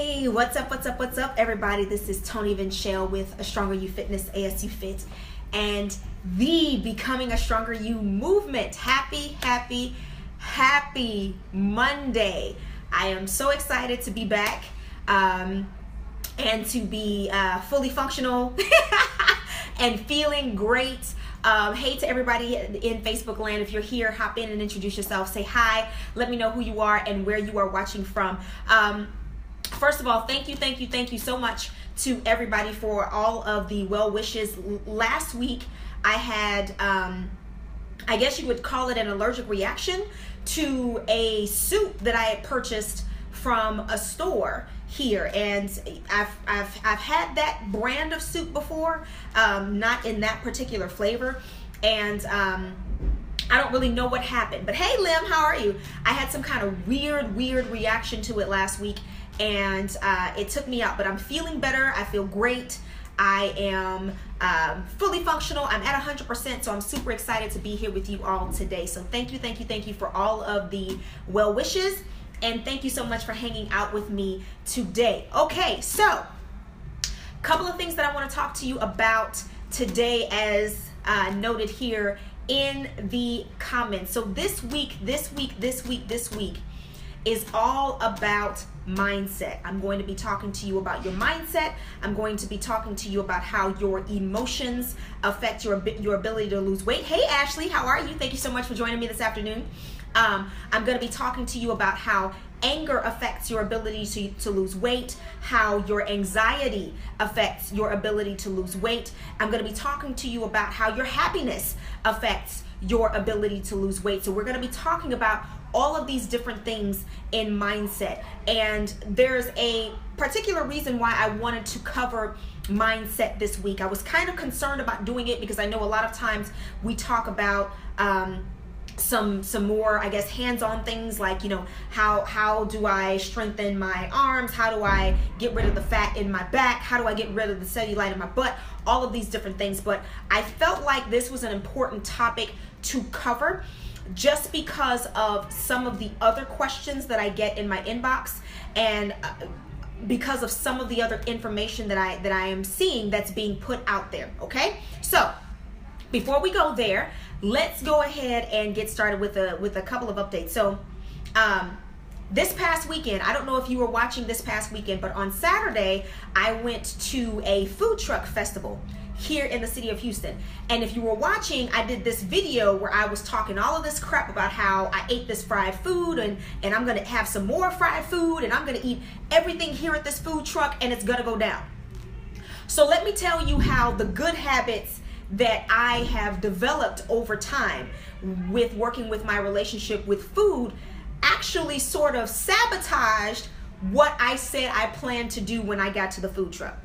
Hey, what's up, everybody? This is Tony Vinchelle with A Stronger You Fitness, ASU Fit, and the Becoming a Stronger You movement. Happy Monday. I am so excited to be back and to be fully functional and feeling great. Hey to everybody in Facebook land. If you're here, hop in and introduce yourself. Say hi. Let me know who you are and where you are watching from. First of all, thank you so much to everybody for all of the well wishes. Last week, I had, I guess you would call it an allergic reaction to a soup that I had purchased from a store here, and I've had that brand of soup before, not in that particular flavor, and I don't really know what happened. But hey, Lim, how are you? I had some kind of weird reaction to it last week, and it took me out, but I'm feeling better. I feel great. I am fully functional. I'm at 100%, so I'm super excited to be here with you all today. So thank you for all of the well wishes, and thank you so much for hanging out with me today. Okay, so a couple of things that I want to talk to you about today, as noted here in the comments. So this week is all about mindset. I'm going to be talking to you about your mindset. I'm going to be talking to you about how your emotions affect your ability to lose weight. Hey, Ashley, how are you? Thank you so much for joining me this afternoon. I'm going to be talking to you about how anger affects your ability to lose weight, how your anxiety affects your ability to lose weight. I'm going to be talking to you about how your happiness affects your ability to lose weight. So we're going to be talking about all of these different things in mindset. And there's a particular reason why I wanted to cover mindset this week. I was kind of concerned about doing it because I know a lot of times we talk about some more, I guess, hands-on things like, you know, how do I strengthen my arms? How do I get rid of the fat in my back? How do I get rid of the cellulite in my butt? All of these different things. But I felt like this was an important topic to cover, just because of some of the other questions that I get in my inbox, and because of some of the other information that I am seeing that's being put out there. Okay, so before we go there, let's go ahead and get started with a couple of updates. So this past weekend, I don't know if you were watching this past weekend, but on Saturday I went to a food truck festival here in the city of Houston. And if you were watching, I did this video where I was talking all of this crap about how I ate this fried food, and I'm gonna have some more fried food, and I'm gonna eat everything here at this food truck, and it's gonna go down. So let me tell you how the good habits that I have developed over time with working with my relationship with food actually sort of sabotaged what I said I planned to do when I got to the food truck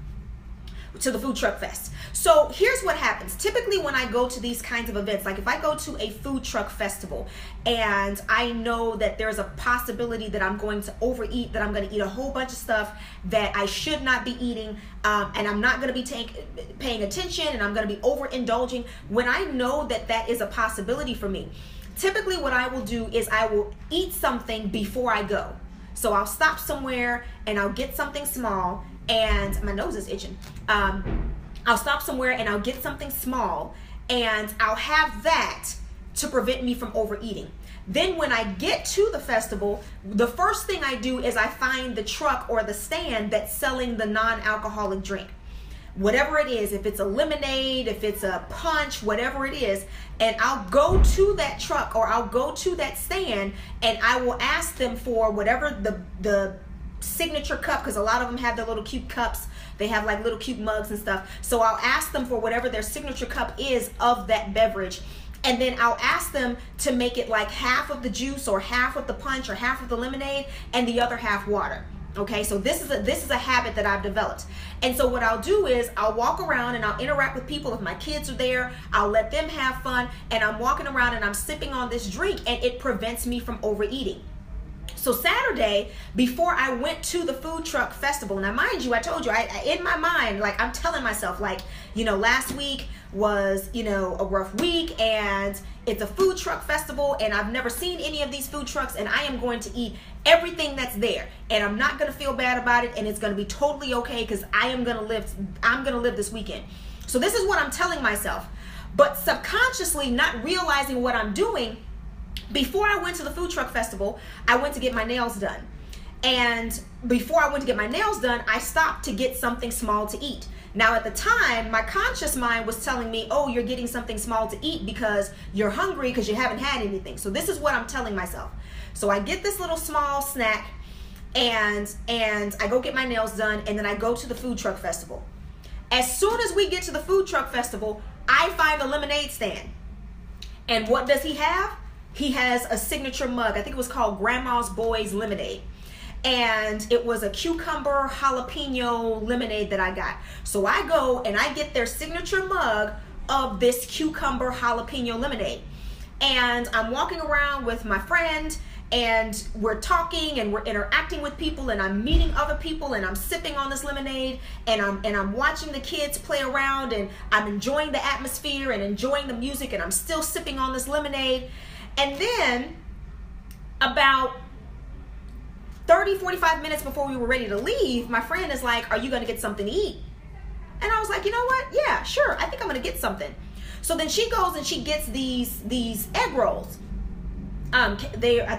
fest. So here's what happens. Typically when I go to these kinds of events, like if I go to a food truck festival and I know that there's a possibility that I'm going to overeat, that I'm going to eat a whole bunch of stuff that I should not be eating, and I'm not going to be paying attention, and I'm going to be overindulging, when I know that that is a possibility for me, typically what I will do is I will eat something before I go. So I'll stop somewhere and I'll get something small, and my nose is itching. I'll stop somewhere and I'll get something small, and I'll have that to prevent me from overeating. Then when I get to the festival, the first thing I do is I find the truck or the stand that's selling the non-alcoholic drink. Whatever it is, if it's a lemonade, if it's a punch, whatever it is, and I'll go to that truck or I'll go to that stand and I will ask them for whatever the signature cup, because a lot of them have their little cute cups. They have like little cute mugs and stuff. So I'll ask them for whatever their signature cup is of that beverage. And then I'll ask them to make it like half of the juice or half of the punch or half of the lemonade and the other half water. Okay, so this is a habit that I've developed. And so what I'll do is I'll walk around and I'll interact with people. If my kids are there, I'll let them have fun, and I'm walking around and I'm sipping on this drink, and it prevents me from overeating. So Saturday, before I went to the food truck festival, now mind you, I told you, I in my mind, like I'm telling myself, like, you know, last week was, you know, a rough week, and it's a food truck festival, and I've never seen any of these food trucks, and I am going to eat everything that's there, and I'm not going to feel bad about it, and it's going to be totally okay, because I'm going to live this weekend. So this is what I'm telling myself, but subconsciously not realizing what I'm doing. Before I went to the food truck festival, I went to get my nails done. And before I went to get my nails done, I stopped to get something small to eat. Now at the time, my conscious mind was telling me, oh, you're getting something small to eat because you're hungry because you haven't had anything. So this is what I'm telling myself. So I get this little small snack, and I go get my nails done, and then I go to the food truck festival. As soon as we get to the food truck festival, I find a lemonade stand. And what does he have? He has a signature mug. I think it was called Grandma's Boys Lemonade. And it was a cucumber jalapeno lemonade that I got. So I go and I get their signature mug of this cucumber jalapeno lemonade. And I'm walking around with my friend, and we're talking and we're interacting with people, and I'm meeting other people, and I'm sipping on this lemonade, and I'm watching the kids play around, and I'm enjoying the atmosphere and enjoying the music, and I'm still sipping on this lemonade. And then about 30-45 minutes before we were ready to leave, my friend is like, are you going to get something to eat? And I was like, you know what? Yeah, sure. I think I'm going to get something. So then she goes and she gets these egg rolls. I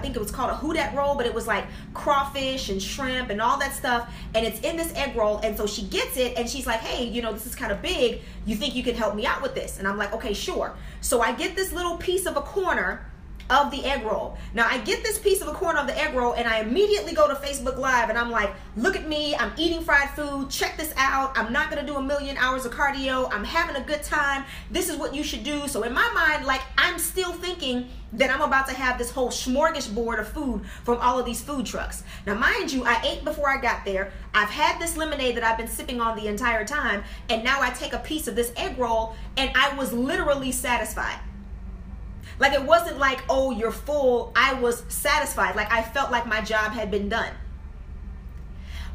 think it was called a Houdat roll, but it was like crawfish and shrimp and all that stuff, and it's in this egg roll. And so she gets it, and she's like, hey, you know, this is kind of big. You think you can help me out with this? And I'm like, okay, sure. So I get this little piece of a corner of the egg roll. Now I get this piece of a corner of the egg roll, and I immediately go to Facebook Live, and I'm like, look at me, I'm eating fried food, check this out, I'm not gonna do 1,000,000 hours of cardio, I'm having a good time, this is what you should do. So in my mind, like, I'm still thinking that I'm about to have this whole smorgasbord of food from all of these food trucks. Now mind you, I ate before I got there, I've had this lemonade that I've been sipping on the entire time, and now I take a piece of this egg roll, and I was literally satisfied. Like, it wasn't like, oh, you're full. I was satisfied. Like, I felt like my job had been done.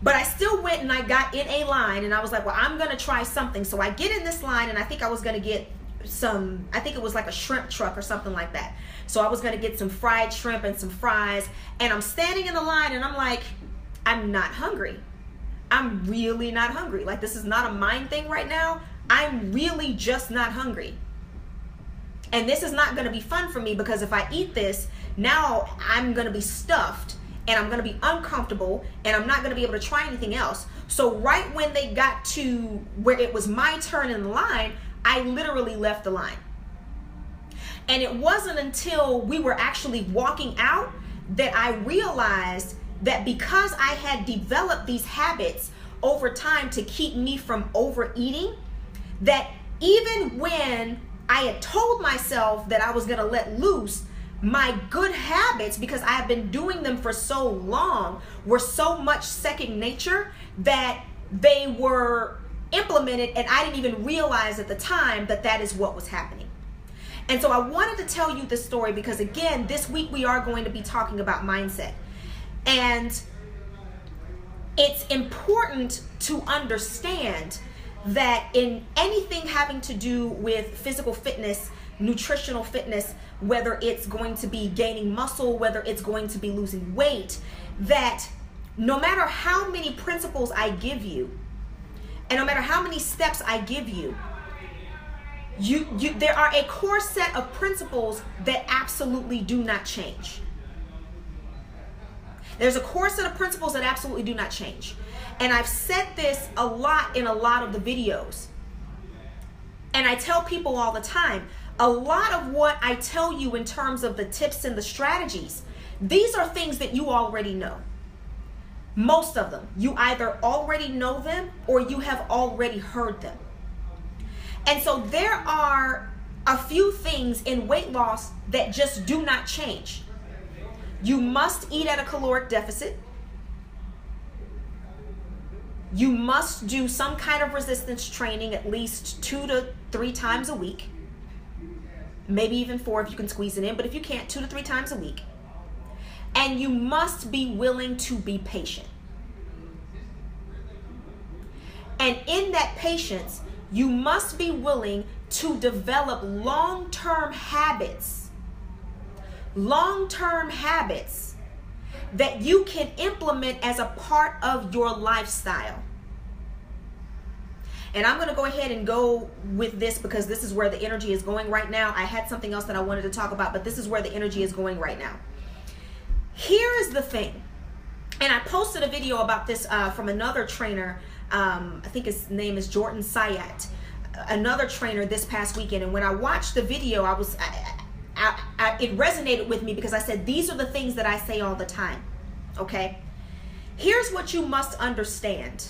But I still went and I got in a line, and I was like, well, I'm going to try something. So I get in this line, and I think I was going to get I think it was like a shrimp truck or something like that. So I was going to get some fried shrimp and some fries. And I'm standing in the line, and I'm like, I'm not hungry. I'm really not hungry. Like, this is not a mind thing right now. I'm really just not hungry. And this is not going to be fun for me, because if I eat this, now I'm going to be stuffed, and I'm going to be uncomfortable, and I'm not going to be able to try anything else. So right when they got to where it was my turn in the line, I literally left the line. And it wasn't until we were actually walking out that I realized that because I had developed these habits over time to keep me from overeating, that even when I had told myself that I was going to let loose, my good habits, because I have been doing them for so long, were so much second nature that they were implemented, and I didn't even realize at the time that that is what was happening. And so I wanted to tell you this story because, again, this week we are going to be talking about mindset. And it's important to understand that in anything having to do with physical fitness, nutritional fitness, whether it's going to be gaining muscle, whether it's going to be losing weight, that no matter how many principles I give you, and no matter how many steps I give you, there are a core set of principles that absolutely do not change. There's a core set of principles that absolutely do not change. And I've said this a lot in a lot of the videos. And I tell people all the time, a lot of what I tell you in terms of the tips and the strategies, these are things that you already know. Most of them, you either already know them or you have already heard them. And so there are a few things in weight loss that just do not change. You must eat at a caloric deficit. You must do some kind of resistance training at least 2 to 3 times a week. Maybe even 4 if you can squeeze it in, but if you can't, 2 to 3 times a week. and you must be willing to be patient. And in that patience, you must be willing to develop long-term habits that you can implement as a part of your lifestyle. And I'm going to go ahead and go with this because this is where the energy is going right now. I had something else that I wanted to talk about, but this is where the energy is going right now. Here is the thing. And I posted a video about this from another trainer. I think his name is Jordan Sayat, another trainer this past weekend. And when I watched the video, it resonated with me because I said, these are the things that I say all the time. Okay. Here's what you must understand.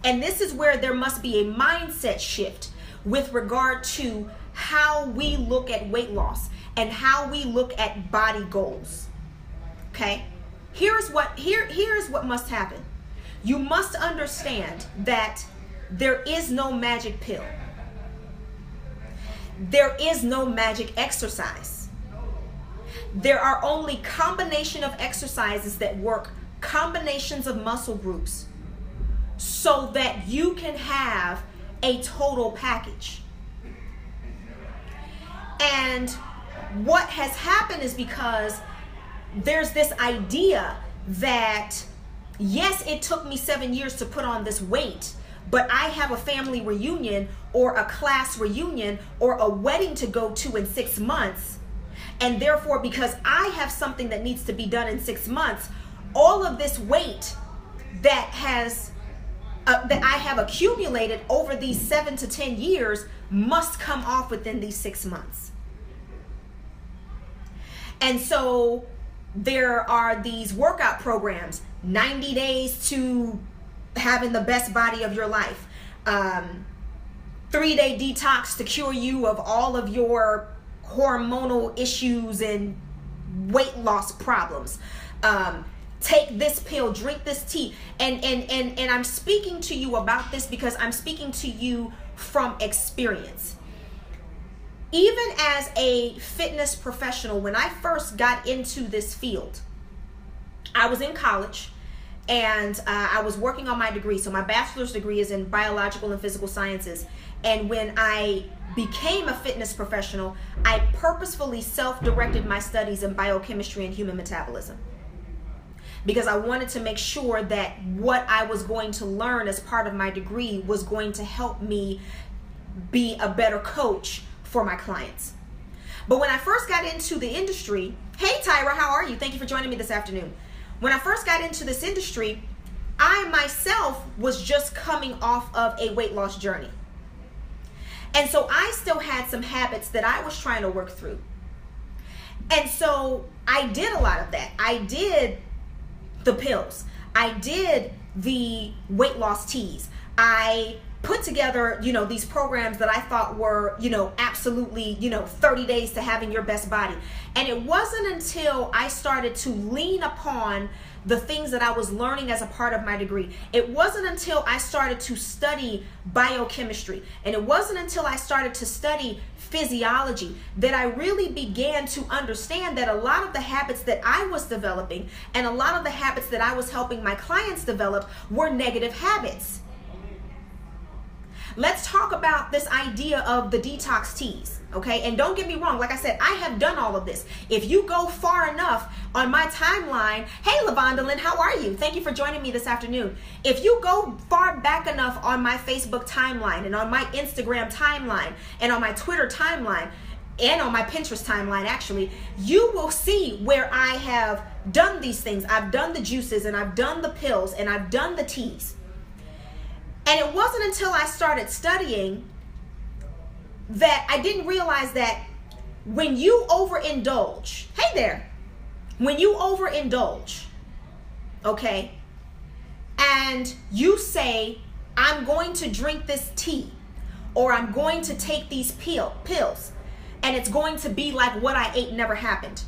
And this is where there must be a mindset shift with regard to how we look at weight loss and how we look at body goals. Okay? Here's what must happen. You must understand that there is no magic pill. There is no magic exercise. There are only combination of exercises that work, combinations of muscle groups, so that you can have a total package. And what has happened is because there's this idea that, yes, it took me 7 years to put on this weight, but I have a family reunion or a class reunion or a wedding to go to in 6 months. And therefore, because I have something that needs to be done in 6 months, all of this weight that I have accumulated over these 7 to 10 years must come off within these 6 months. And so there are these workout programs, 90 days to having the best body of your life, 3-day detox to cure you of all of your hormonal issues and weight loss problems. Take this pill, drink this tea. And I'm speaking to you about this because I'm speaking to you from experience. Even as a fitness professional, when I first got into this field, I was in college and I was working on my degree. So my bachelor's degree is in biological and physical sciences. And when I became a fitness professional, I purposefully self-directed my studies in biochemistry and human metabolism, because I wanted to make sure that what I was going to learn as part of my degree was going to help me be a better coach for my clients. But when I first got into the industry, hey Tyra, how are you? Thank you for joining me this afternoon. When I first got into this industry, I myself was just coming off of a weight loss journey. And so I still had some habits that I was trying to work through. And so I did a lot of that. I did the pills. I did the weight loss teas. I put together, these programs that I thought were, absolutely, 30 days to having your best body. And it wasn't until I started to lean upon the things that I was learning as a part of my degree. It wasn't until I started to study biochemistry, and it wasn't until I started to study physiology that I really began to understand that a lot of the habits that I was developing and a lot of the habits that I was helping my clients develop were negative habits. Let's talk about this idea of the detox teas, okay? And don't get me wrong, like I said, I have done all of this. If you go far enough on my timeline, hey Lavonda Lynn, how are you? Thank you for joining me this afternoon. If you go far back enough on my Facebook timeline and on my Instagram timeline and on my Twitter timeline and on my Pinterest timeline, actually, you will see where I have done these things. I've done the juices and I've done the pills and I've done the teas. And it wasn't until I started studying that I didn't realize that when you overindulge, hey there, when you overindulge, okay, and you say, I'm going to drink this tea or I'm going to take these pills and it's going to be like what I ate never happened.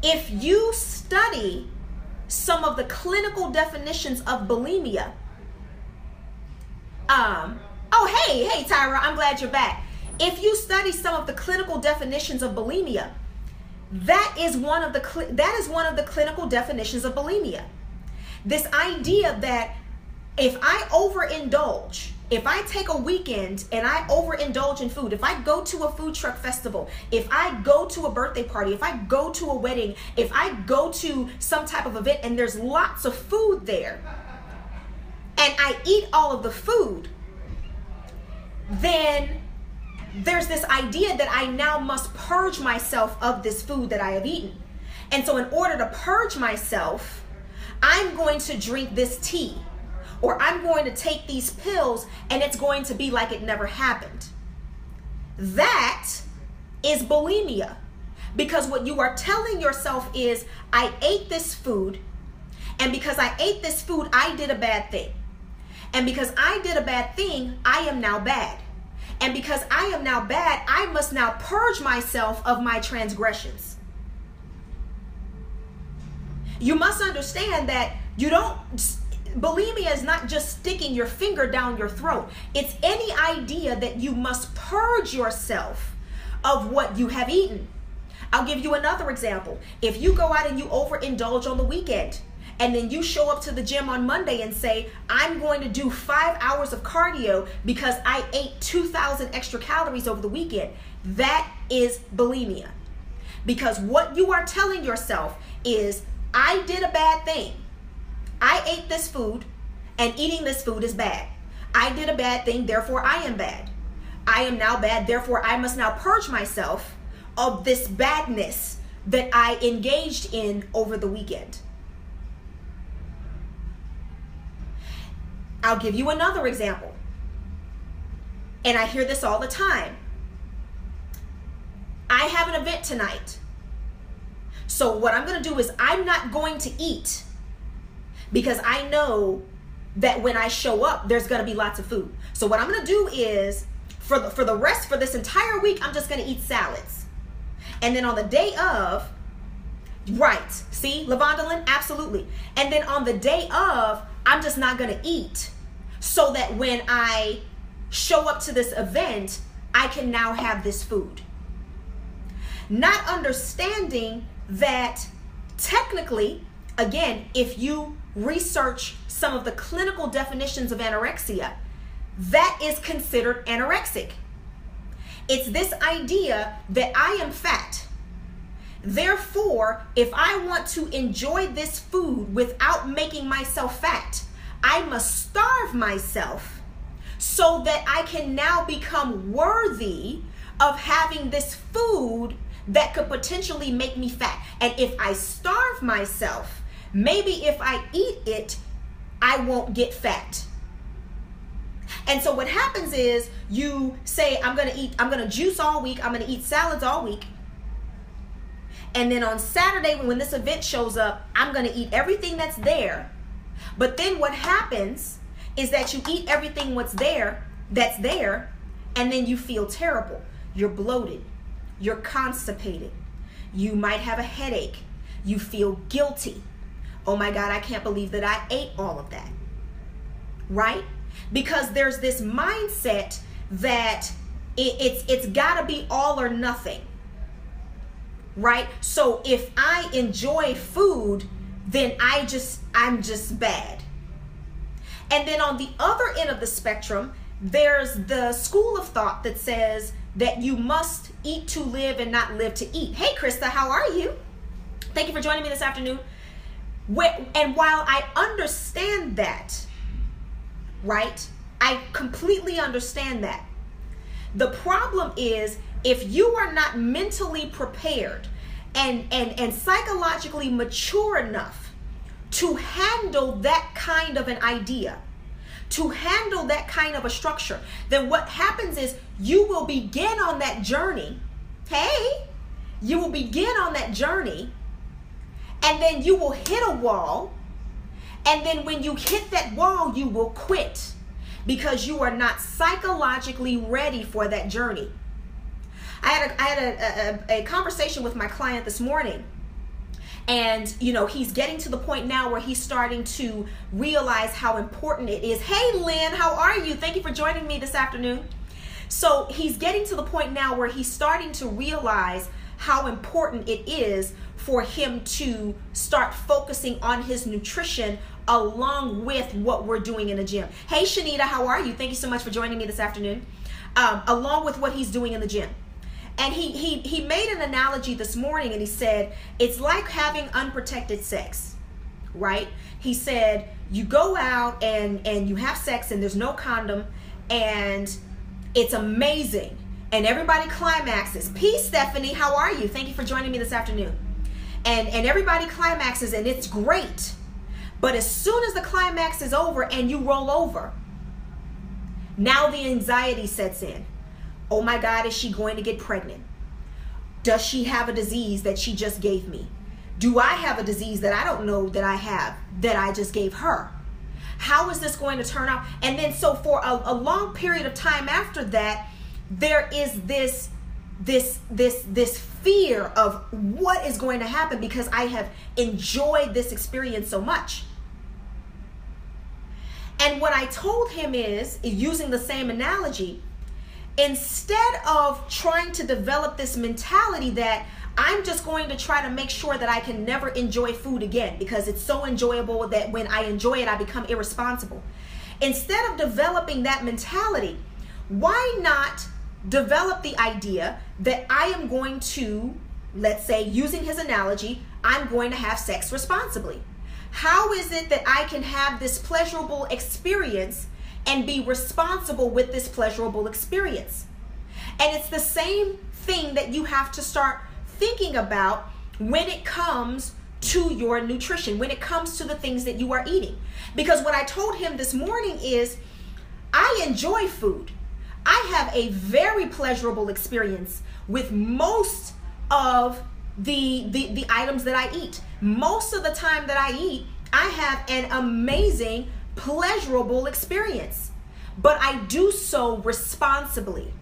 If you study some of the clinical definitions of bulimia, hey Tyra, I'm glad you're back. If you study some of the clinical definitions of bulimia, that is one of the clinical definitions of bulimia. This idea that if I overindulge, if I take a weekend and I overindulge in food, if I go to a food truck festival, if I go to a birthday party, if I go to a wedding, if I go to some type of event and there's lots of food there, and I eat all of the food, then there's this idea that I now must purge myself of this food that I have eaten. And so in order to purge myself, I'm going to drink this tea, or I'm going to take these pills, and it's going to be like it never happened. That is bulimia, because what you are telling yourself is, I ate this food, and because I ate this food, I did a bad thing. And because I did a bad thing, I am now bad. And because I am now bad, I must now purge myself of my transgressions. You must understand that bulimia is not just sticking your finger down your throat. It's any idea that you must purge yourself of what you have eaten. I'll give you another example. If you go out and you overindulge on the weekend, and then you show up to the gym on Monday and say, I'm going to do 5 hours of cardio because I ate 2,000 extra calories over the weekend, that is bulimia. Because what you are telling yourself is, I did a bad thing. I ate this food, and eating this food is bad. I did a bad thing, therefore I am bad. I am now bad, therefore I must now purge myself of this badness that I engaged in over the weekend. I'll give you another example. And I hear this all the time. I have an event tonight. So what I'm going to do is I'm not going to eat, because I know that when I show up, there's going to be lots of food. So what I'm going to do is for this entire week, I'm just going to eat salads. And then on the day of, right, see, Lavonda, absolutely. And then on the day of, I'm just not going to eat, so that when I show up to this event, I can now have this food. Not understanding that technically, again, if you research some of the clinical definitions of anorexia, that is considered anorexic. It's this idea that I am fat. Therefore, if I want to enjoy this food without making myself fat, I must starve myself so that I can now become worthy of having this food that could potentially make me fat. And if I starve myself, maybe if I eat it, I won't get fat. And so what happens is you say, I'm going to juice all week. I'm going to eat salads all week. And then on Saturday, when this event shows up, I'm going to eat everything that's there. But then what happens is that you eat everything that's there, and then you feel terrible. You're bloated. You're constipated. You might have a headache. You feel guilty. Oh my God, I can't believe that I ate all of that. Right? Because there's this mindset that it's got to be all or nothing. Right? So if I enjoy food, then I'm just bad. And then on the other end of the spectrum, there's the school of thought that says that you must eat to live and not live to eat. Hey, Krista, how are you? Thank you for joining me this afternoon. And while I understand that, right? I completely understand that. The problem is, if you are not mentally prepared and psychologically mature enough to handle that kind of an idea, to handle that kind of a structure, then what happens is you will begin on that journey. Hey, you will begin on that journey, and then you will hit a wall. And then when you hit that wall, you will quit because you are not psychologically ready for that journey. I had a conversation with my client this morning, and he's getting to the point now where he's starting to realize how important it is. Hey, Lynn, how are you? Thank you for joining me this afternoon. So he's getting to the point now where he's starting to realize how important it is for him to start focusing on his nutrition along with what we're doing in the gym. Hey, Shanita, how are you? Thank you so much for joining me this afternoon. Along with what he's doing in the gym. And he made an analogy this morning, and he said, it's like having unprotected sex, right? He said, you go out and you have sex and there's no condom, and it's amazing. And everybody climaxes. Peace, Stephanie, how are you? Thank you for joining me this afternoon. And everybody climaxes, and it's great. But as soon as the climax is over and you roll over, now the anxiety sets in. Oh my God, is she going to get pregnant? Does she have a disease that she just gave me? Do I have a disease that I don't know that I have that I just gave her? How is this going to turn out? And then so for a long period of time after that, there is this fear of what is going to happen because I have enjoyed this experience so much. And what I told him is, using the same analogy, instead of trying to develop this mentality that I'm just going to try to make sure that I can never enjoy food again because it's so enjoyable that when I enjoy it, I become irresponsible. Instead of developing that mentality, why not develop the idea that I am going to, let's say, using his analogy, I'm going to have sex responsibly. How is it that I can have this pleasurable experience and be responsible with this pleasurable experience? And it's the same thing that you have to start thinking about when it comes to your nutrition, when it comes to the things that you are eating. Because what I told him this morning is, I enjoy food. I have a very pleasurable experience with most of the items that I eat. Most of the time that I eat, I have an amazing, pleasurable experience. But I do so responsibly.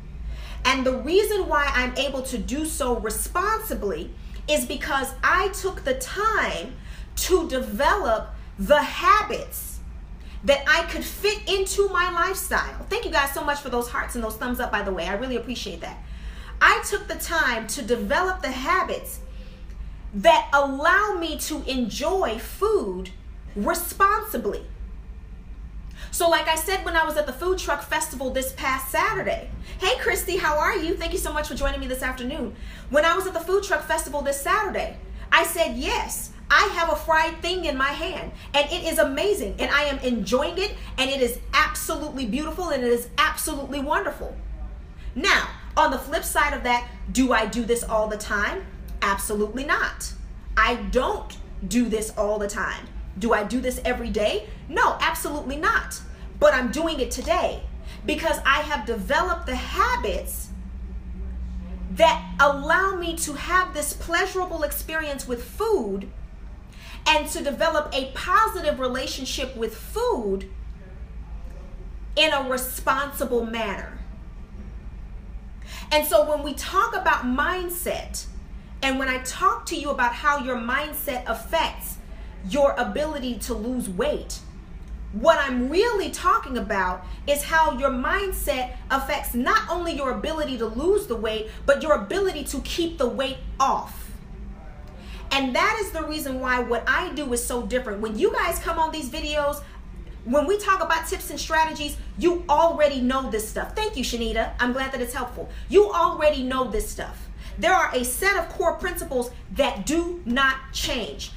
And the reason why I'm able to do so responsibly is because I took the time to develop the habits that I could fit into my lifestyle. Thank you guys so much for those hearts and those thumbs up, by the way. I really appreciate that. I took the time to develop the habits that allow me to enjoy food responsibly. So like I said, when I was at the food truck festival this past Saturday, hey Christy, how are you? Thank you so much for joining me this afternoon. When I was at the food truck festival this Saturday, I said, yes, I have a fried thing in my hand and it is amazing and I am enjoying it and it is absolutely beautiful and it is absolutely wonderful. Now, on the flip side of that, do I do this all the time? Absolutely not. I don't do this all the time. Do I do this every day? No, absolutely not. But I'm doing it today because I have developed the habits that allow me to have this pleasurable experience with food and to develop a positive relationship with food in a responsible manner. And so when we talk about mindset, and when I talk to you about how your mindset affects your ability to lose weight, what I'm really talking about is how your mindset affects not only your ability to lose the weight, but your ability to keep the weight off. And that is the reason why what I do is so different. When you guys come on these videos, when we talk about tips and strategies, you already know this stuff. Thank you, Shanita. I'm glad that it's helpful. You already know this stuff. There are a set of core principles that do not change.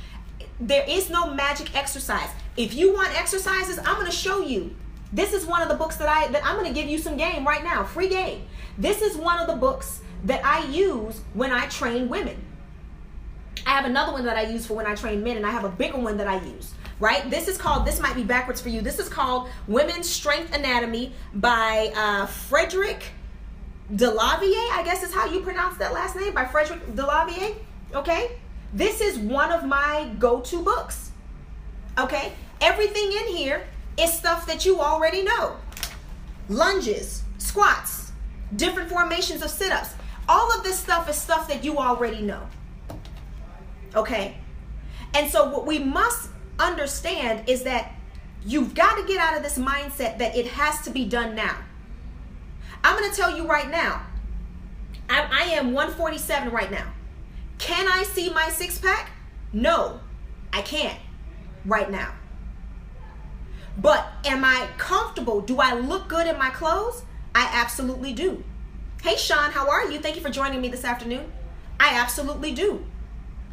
There is no magic exercise. If you want exercises, I'm going to show you. This is one of the books that I'm going to give you some game right now, free game. This is one of the books that I use when I train women. I have another one that I use for when I train men, and I have a bigger one that I use, right? This is called, this might be backwards for you. This is called Women's Strength Anatomy by Frederick Delavier, I guess is how you pronounce that last name, by Frederick Delavier, okay? This is one of my go-to books, okay? Everything in here is stuff that you already know. Lunges, squats, different formations of sit-ups. All of this stuff is stuff that you already know, okay? And so what we must understand is that you've got to get out of this mindset that it has to be done now. I'm going to tell you right now, I am 147 right now. Can I see my six-pack? No, I can't right now. But am I comfortable? Do I look good in my clothes? I absolutely do. Hey, Sean, how are you? Thank you for joining me this afternoon. I absolutely do.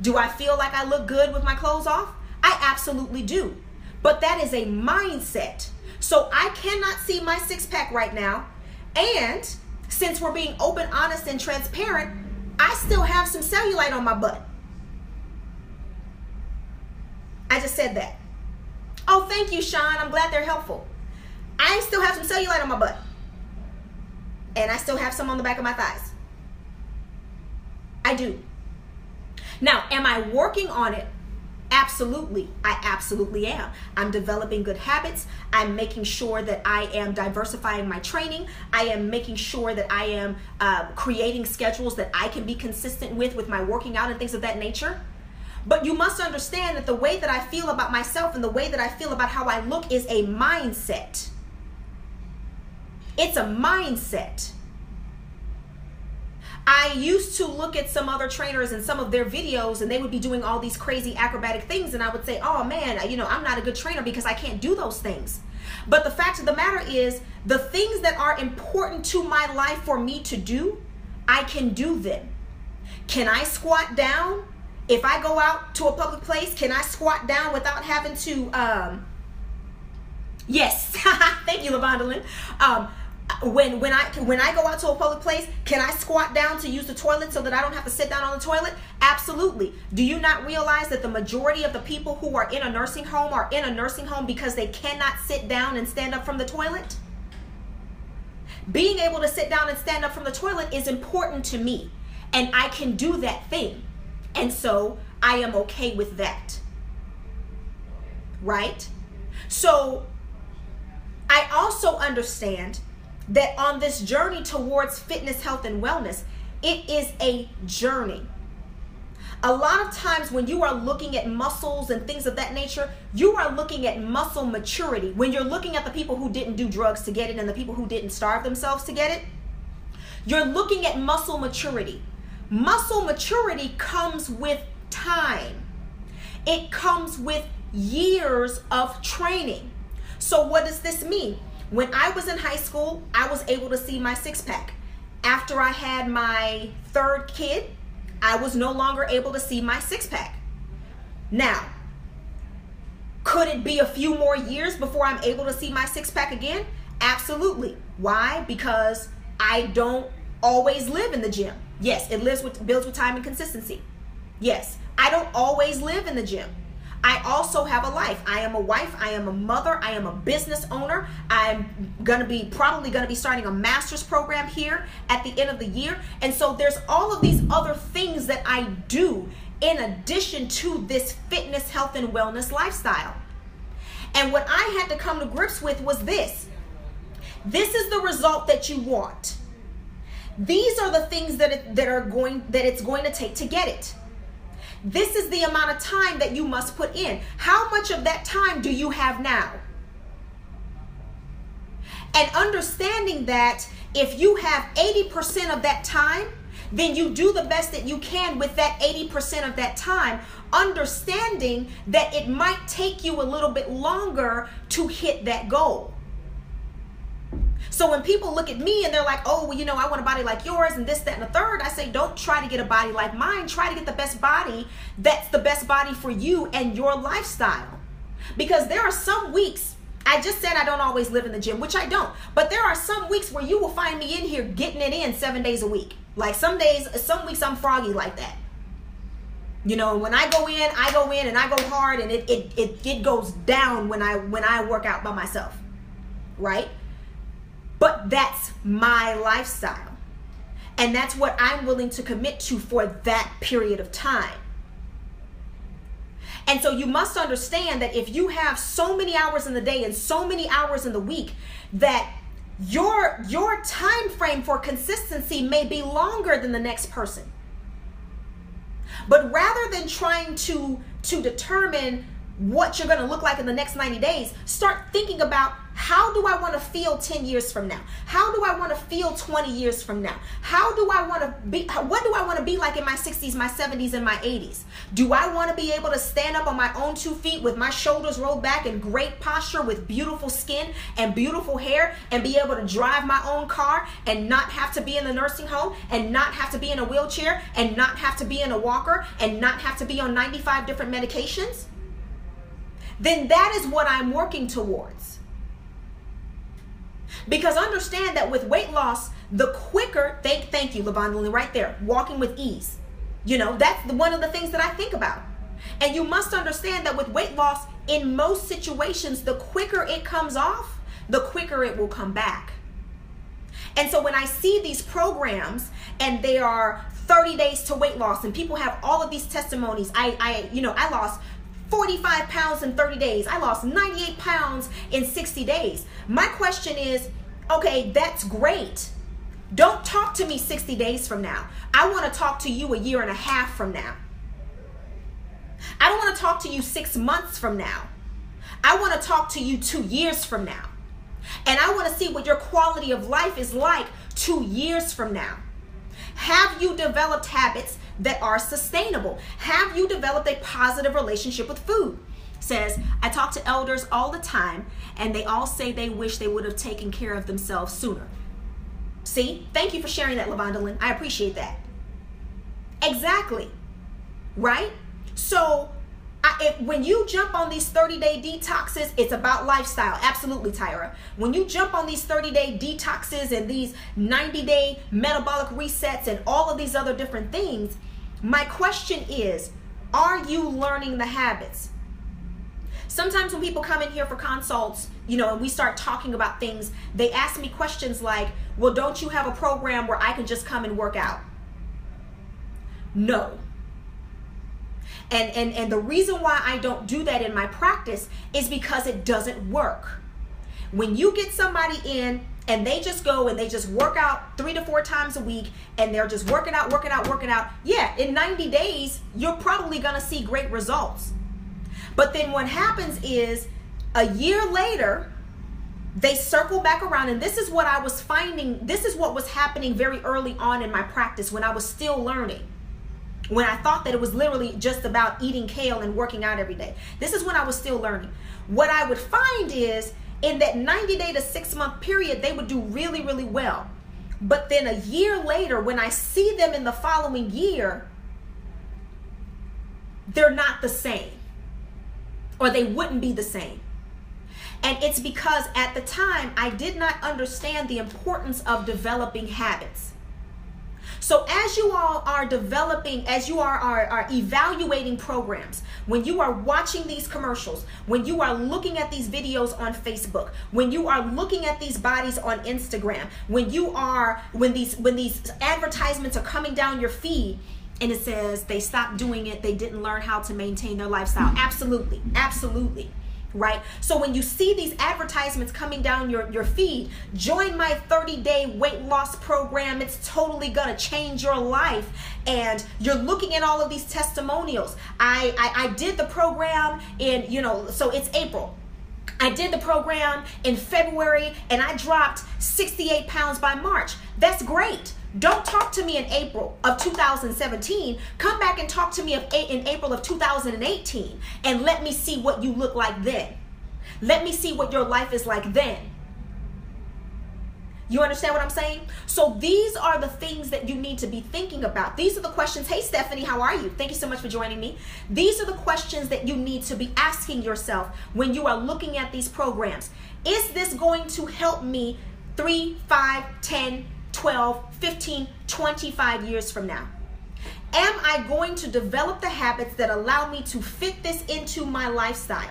Do I feel like I look good with my clothes off? I absolutely do. But that is a mindset. So I cannot see my six-pack right now. And since we're being open, honest, and transparent, I still have some cellulite on my butt. I just said that. Oh, thank you, Sean. I'm glad they're helpful. I still have some cellulite on my butt. And I still have some on the back of my thighs. I do. Now, am I working on it? Absolutely. I absolutely am. I'm developing good habits. I'm making sure that I am diversifying my training. I am making sure that I am creating schedules that I can be consistent with my working out and things of that nature. But you must understand that the way that I feel about myself and the way that I feel about how I look is a mindset. It's a mindset. I used to look at some other trainers and some of their videos, and they would be doing all these crazy acrobatic things, and I would say, oh man, I'm not a good trainer because I can't do those things. But the fact of the matter is, the things that are important to my life for me to do, I can do them. Can I squat down? If I go out to a public place, can I squat down without having to, yes, thank you, Lavonda. When I go out to a public place, can I squat down to use the toilet so that I don't have to sit down on the toilet? Absolutely. Do you not realize that the majority of the people who are in a nursing home are in a nursing home because they cannot sit down and stand up from the toilet? Being able to sit down and stand up from the toilet is important to me, and I can do that thing. And so I am okay with that. Right? So I also understand that on this journey towards fitness, health, and wellness, it is a journey. A lot of times when you are looking at muscles and things of that nature, you are looking at muscle maturity. When you're looking at the people who didn't do drugs to get it and the people who didn't starve themselves to get it, you're looking at muscle maturity. Muscle maturity comes with time. It comes with years of training. So what does this mean? When I was in high school, I was able to see my six-pack. After I had my third kid, I was no longer able to see my six-pack. Now, could it be a few more years before I'm able to see my six-pack again? Absolutely. Why? Because I don't always live in the gym. Yes, it builds with time and consistency. Yes, I don't always live in the gym. I also have a life. I am a wife. I am a mother. I am a business owner. I'm probably going to be starting a master's program here at the end of the year. And so there's all of these other things that I do in addition to this fitness, health, and wellness lifestyle. And what I had to come to grips with was this. This is the result that you want. These are the things that it's going to take to get it. This is the amount of time that you must put in. How much of that time do you have now? And understanding that if you have 80% of that time, then you do the best that you can with that 80% of that time, understanding that it might take you a little bit longer to hit that goal. So when people look at me and they're like, oh, well, I want a body like yours and this, that, and the third, I say, don't try to get a body like mine. Try to get the best body that's the best body for you and your lifestyle. Because there are some weeks, I just said I don't always live in the gym, which I don't. But there are some weeks where you will find me in here getting it in 7 days a week. Like some weeks I'm froggy like that. When I go in and I go hard, and it goes down when I work out by myself. Right? But that's my lifestyle. And that's what I'm willing to commit to for that period of time. And so you must understand that if you have so many hours in the day and so many hours in the week, that your time frame for consistency may be longer than the next person. But rather than trying to determine what you're going to look like in the next 90 days, start thinking about How do I want to feel 10 years from now? How do I want to feel 20 years from now? How do I want to be, what do I want to be like in my 60s, my 70s, and my 80s? Do I want to be able to stand up on my own 2 feet with my shoulders rolled back in great posture with beautiful skin and beautiful hair and be able to drive my own car and not have to be in the nursing home and not have to be in a wheelchair and not have to be in a walker and not have to be on 95 different medications? Then that is what I'm working towards. Because understand that with weight loss, the quicker, thank you, Lavonda, right there, walking with ease. You know, that's one of the things that I think about. And you must understand that with weight loss, in most situations, the quicker it comes off, the quicker it will come back. And so when I see these programs and they are 30 days to weight loss and people have all of these testimonies, I lost 45 pounds in 30 days. I lost 98 pounds in 60 days. My question is, okay, that's great. Don't talk to me 60 days from now. I want to talk to you a year and a half from now. I don't want to talk to you 6 months from now. I want to talk to you 2 years from now. And I want to see what your quality of life is like 2 years from now. Have you developed habits that are sustainable? Have you developed a positive relationship with food? Says, I talk to elders all the time and they all say they wish they would have taken care of themselves sooner. See, thank you for sharing that, Lavonda Lynn. I appreciate that. Exactly. Right? So when you jump on these 30-day detoxes, it's about lifestyle. Absolutely, Tyra. When you jump on these 30-day detoxes and these 90-day metabolic resets and all of these other different things, my question is, are you learning the habits? Sometimes when people come in here for consults, and we start talking about things, they ask me questions like, well, don't you have a program where I can just come and work out? No. And the reason why I don't do that in my practice is because it doesn't work. When you get somebody in and they just go and they just work out 3 to 4 times a week and they're just working out, yeah, in 90 days, you're probably going to see great results. But then what happens is a year later, they circle back around, and this is what I was finding, this is what was happening very early on in my practice when I was still learning. When I thought that it was literally just about eating kale and working out every day. This is when I was still learning. What I would find is in that 90-day to 6-month period, they would do really, really well. But then a year later, when I see them in the following year, they're not the same, or they wouldn't be the same. And it's because at the time, I did not understand the importance of developing habits. So as you all are developing, as you are evaluating programs, when you are watching these commercials, when you are looking at these videos on Facebook, when you are looking at these bodies on Instagram, when these advertisements are coming down your feed and it says they stopped doing it, they didn't learn how to maintain their lifestyle. Absolutely, absolutely. Right? So when you see these advertisements coming down your feed, join my 30-day weight loss program. It's totally gonna change your life. And you're looking at all of these testimonials. I did the program in, so it's April. I did the program in February and I dropped 68 pounds by March. That's great. Don't talk to me in April of 2017. Come back and talk to me in April of 2018 and let me see what you look like then. Let me see what your life is like then. You understand what I'm saying? So these are the things that you need to be thinking about. These are the questions. Hey, Stephanie, how are you? Thank you so much for joining me. These are the questions that you need to be asking yourself when you are looking at these programs. Is this going to help me 3, 5, 10, 12, 15, 25 years from now? Am I going to develop the habits that allow me to fit this into my lifestyle?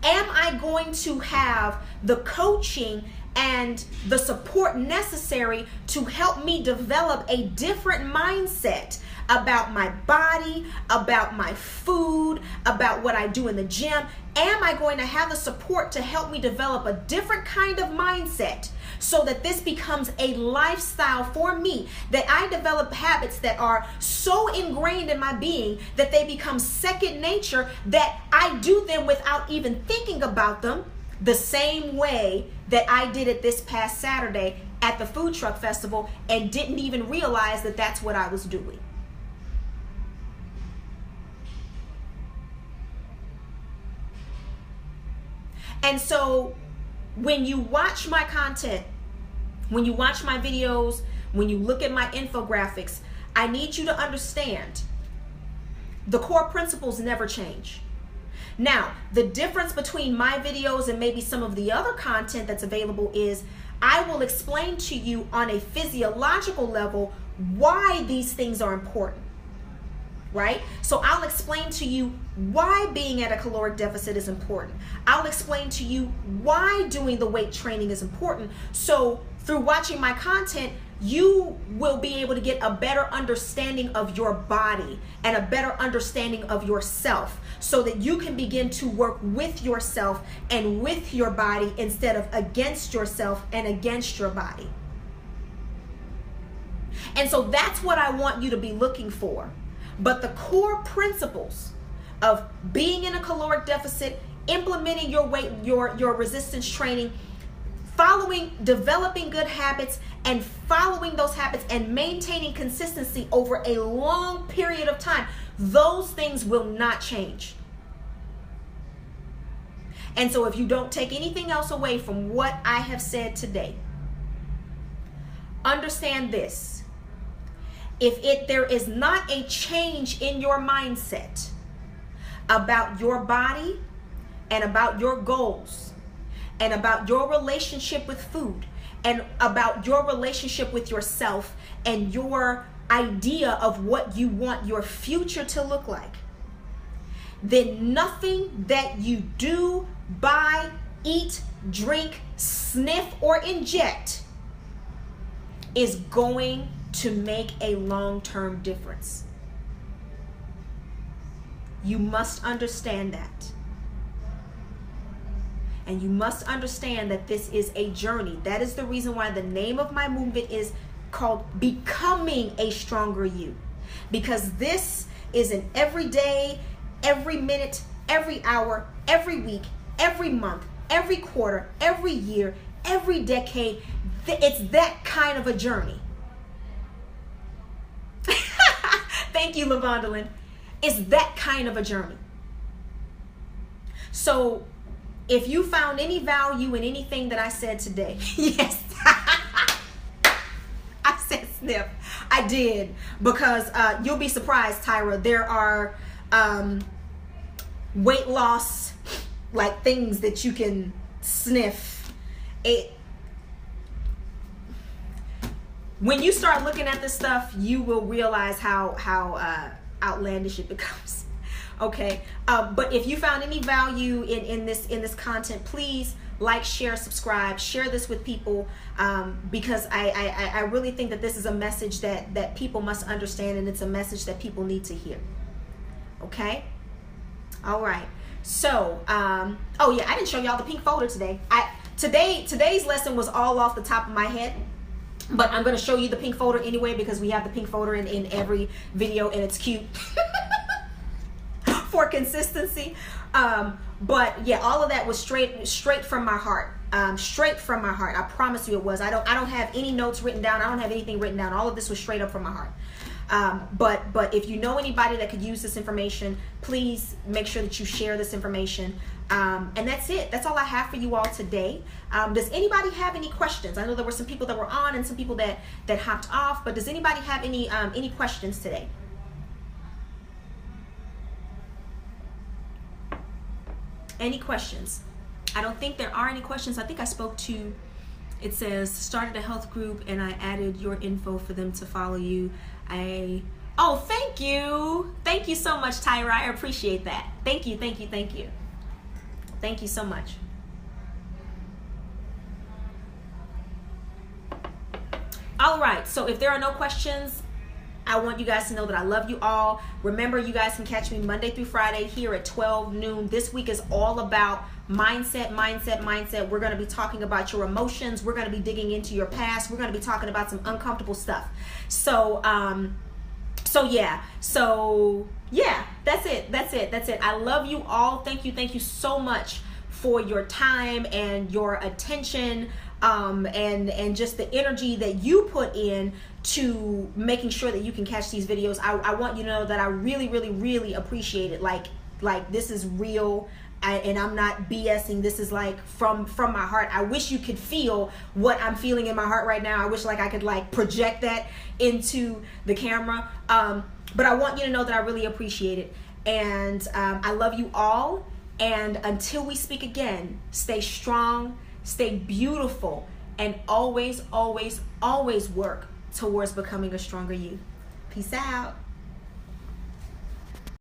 Am I going to have the coaching and the support necessary to help me develop a different mindset about my body, about my food, about what I do in the gym? Am I going to have the support to help me develop a different kind of mindset so that this becomes a lifestyle for me, that I develop habits that are so ingrained in my being that they become second nature, that I do them without even thinking about them, the same way that I did it this past Saturday at the food truck festival and didn't even realize that that's what I was doing. And so when you watch my content, when you watch my videos, when you look at my infographics, I need you to understand the core principles never change. Now, the difference between my videos and maybe some of the other content that's available is I will explain to you on a physiological level why these things are important, right? So I'll explain to you why being at a caloric deficit is important. I'll explain to you why doing the weight training is important. So through watching my content, you will be able to get a better understanding of your body and a better understanding of yourself, so that you can begin to work with yourself and with your body instead of against yourself and against your body. And so that's what I want you to be looking for. But the core principles of being in a caloric deficit, implementing your weight, your resistance training, developing good habits and following those habits and maintaining consistency over a long period of time, those things will not change. And so if you don't take anything else away from what I have said today, understand this. If there is not a change in your mindset about your body and about your goals and about your relationship with food and about your relationship with yourself and your idea of what you want your future to look like, then nothing that you do, buy, eat, drink, sniff, or inject is going to make a long-term difference. You must understand that. And you must understand that this is a journey. That is the reason why the name of my movement is called Becoming a Stronger You. Because this is an everyday, every minute, every hour, every week, every month, every quarter, every year, every decade. It's that kind of a journey. Thank you, Lavondalyn. It's that kind of a journey. So if you found any value in anything that I said today, yes, I said sniff. I did, because you'll be surprised, Tyra. There are weight loss like things that you can sniff. When you start looking at this stuff, you will realize how outlandish it becomes. Okay, but if you found any value in this content, please like, share, subscribe, share this with people, because I really think that this is a message that people must understand, and it's a message that people need to hear. Okay, all right. So oh yeah, I didn't show y'all the pink folder today. Today's lesson was all off the top of my head, but I'm going to show you the pink folder anyway, because we have the pink folder in every video, and it's cute. For consistency. But yeah, all of that was straight from my heart. Straight from my heart. I promise you it was. I don't have any notes written down. I don't have anything written down. All of this was straight up from my heart. But if you know anybody that could use this information, please make sure that you share this information. And that's it. That's all I have for you all today. Does anybody have any questions? I know there were some people that were on and some people that hopped off, but does anybody have any questions today? Any questions? I don't think there are any questions. I think I spoke to, it says, started a health group and I added your info for them to follow you. Oh, thank you. Thank you so much, Tyra. I appreciate that. Thank you, thank you, thank you. Thank you so much. All right, so if there are no questions, I want you guys to know that I love you all. Remember, you guys can catch me Monday through Friday here at 12 noon. This week is all about mindset. We're going to be talking about your emotions. We're going to be digging into your past. We're going to be talking about some uncomfortable stuff. So yeah, that's it. I love you all. Thank you so much for your time and your attention, and just the energy that you put in to making sure that you can catch these videos. I want you to know that I really appreciate it. Like this is real, and I'm not BSing. This is like from my heart. I wish you could feel what I'm feeling in my heart right now. I wish like I could like project that into the camera. But I want you to know that I really appreciate it. And I love you all. And until we speak again, stay strong, stay beautiful, and always work towards becoming a stronger you. Peace out.